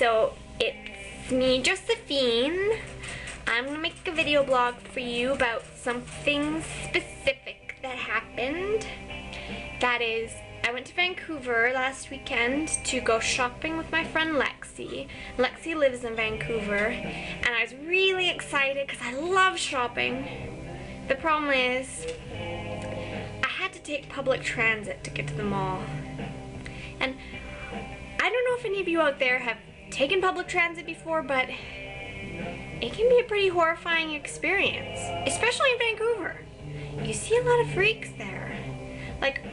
So it's me, Josephine. I'm gonna make a video blog for you about something specific that happened. That is, I went to Vancouver last weekend to go shopping with my friend Lexi. Lexi lives in Vancouver, and I was really excited because I love shopping. The problem is, I had to take public transit to get to the mall. And I don't know if any of you out there have taken public transit before, but it can be a pretty horrifying experience, especially in Vancouver. You see a lot of freaks there. Like,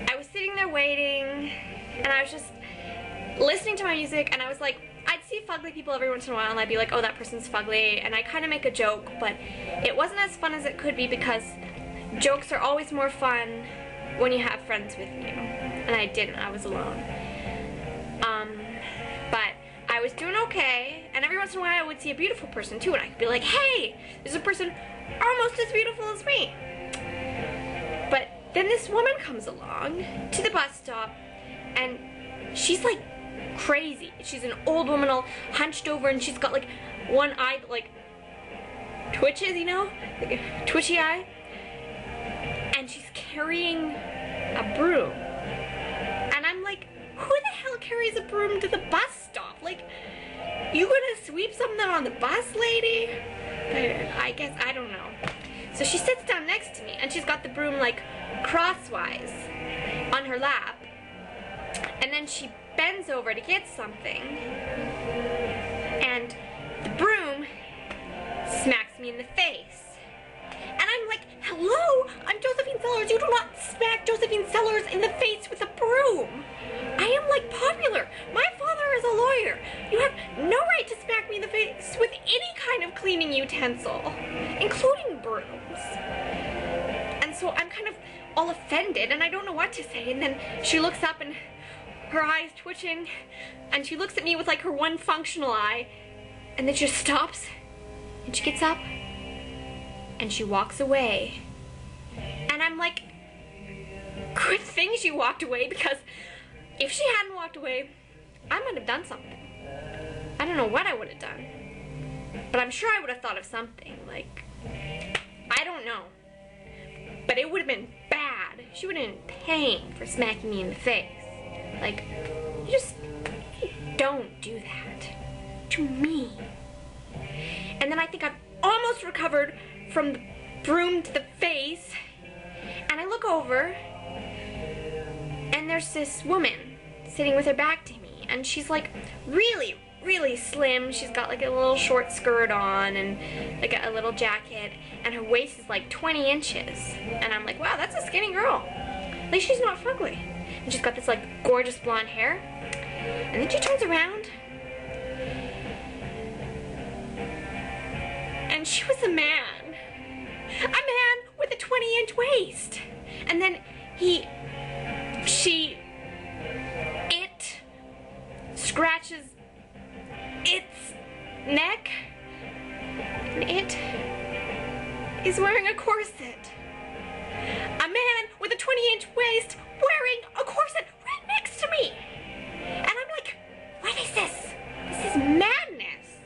I was sitting there waiting, and I was just listening to my music, and I was like, I'd see fugly people every once in a while, and I'd be like, oh, that person's fugly, and I kind of make a joke, but it wasn't as fun as it could be because jokes are always more fun when you have friends with you, and I didn't, I was alone. But I was doing okay, and every once in a while I would see a beautiful person too, and I'd be like, hey, there's a person almost as beautiful as me. But then this woman comes along to the bus stop, and she's like crazy. She's an old woman all hunched over, and she's got like one eye that like twitches, you know, like a twitchy eye, and she's carrying a broom. And I'm like, who the hell carries a broom to the bus stop? Like, you gonna sweep something on the bus, lady? I guess, I don't know. So she sits down next to me, and she's got the broom like crosswise on her lap, and then she bends over to get something, and the broom smacks me in the face. And I'm like, hello, I'm Josephine Sellers. You do not smack Josephine Sellers in the face with a broom. I am like popular. My father is a lawyer. You have no right to smack me in the face with any kind of cleaning utensil, including brooms. And so I'm kind of all offended, and I don't know what to say. And then she looks up, and her eye's twitching, and she looks at me with like her one functional eye, and then she just stops, and she gets up, and she walks away. And I'm like, good thing she walked away, because if she hadn't walked away, I might have done something. I don't know what I would have done, but I'm sure I would have thought of something, like, I don't know, but it would have been bad. She would have been in pain for smacking me in the face. Like, you don't do that to me. And then I think I've almost recovered from the broom to the face, and I look over, and there's this woman sitting with her back to me, and she's like really, really slim. She's got like a little short skirt on and like a little jacket, and her waist is like 20 inches. And I'm like, wow, that's a skinny girl. Like, she's not fugly. And she's got this like gorgeous blonde hair. And then she turns around, and she was a man with a 20-inch waist. And then it scratches its neck, and it is wearing a corset. A man with a 20-inch waist wearing a corset right next to me. And I'm like, what is this? This is madness.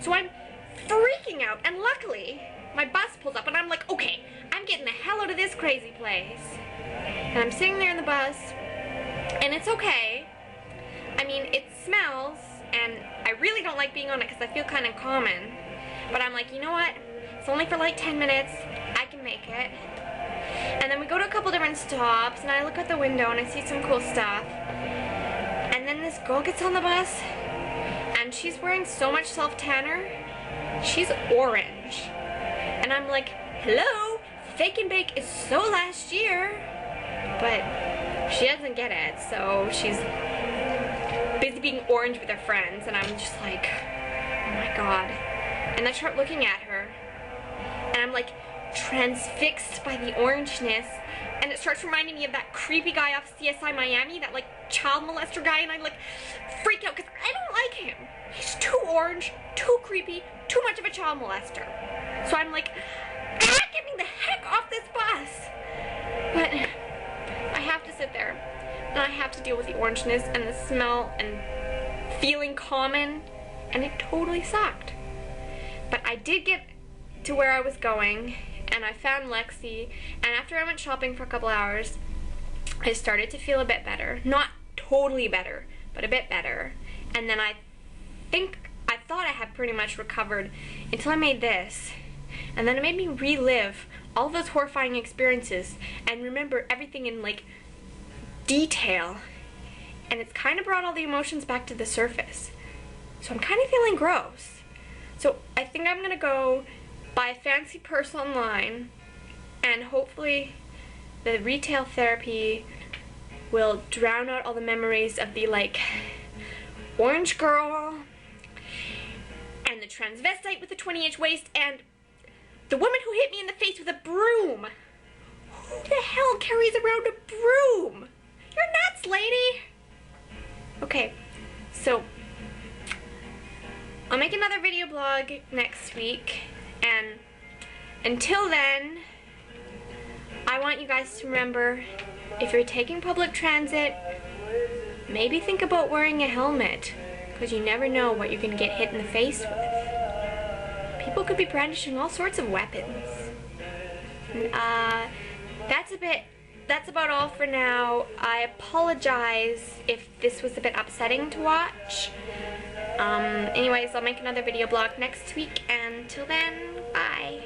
So I'm freaking out, and luckily my bus pulls up, and I'm like, okay, I'm getting the hell out of this crazy place. And I'm sitting there in the bus, and it's okay. I mean, it smells, and I really don't like being on it because I feel kind of common. But I'm like, you know what? It's only for like 10 minutes. I can make it. And then we go to a couple different stops, and I look out the window, and I see some cool stuff. And then this girl gets on the bus, and she's wearing so much self-tanner. She's orange. And I'm like, hello, fake and bake is so last year. But she doesn't get it, so she's busy being orange with her friends, and I'm just like, oh my god. And I start looking at her, and I'm like transfixed by the orangeness, and it starts reminding me of that creepy guy off CSI Miami, that like child molester guy, and I like freak out because I don't like him. He's too orange, too creepy, too much of a child molester. So I'm like, get me the heck off this bus. But I have to sit there, and I have to deal with the orangeness and the smell and feeling common, and it totally sucked. But I did get to where I was going, and I found Lexi, and after I went shopping for a couple hours, I started to feel a bit better. Not totally better, but a bit better. And then I thought I had pretty much recovered until I made this. And then it made me relive all of those horrifying experiences and remember everything in like detail. And it's kind of brought all the emotions back to the surface. So I'm kind of feeling gross. So I think I'm gonna go buy a fancy purse online, and hopefully the retail therapy will drown out all the memories of the like orange girl and the transvestite with the 20-inch waist and the woman who hit me in the face with a broom. Who the hell carries around a broom? You're nuts, lady. Okay, so I'll make another video blog next week, and until then, I want you guys to remember, if you're taking public transit, maybe think about wearing a helmet, because you never know what you can get hit in the face with. People could be brandishing all sorts of weapons. And, that's about all for now. I apologize if this was a bit upsetting to watch. Anyways, I'll make another video blog next week, and till then, bye.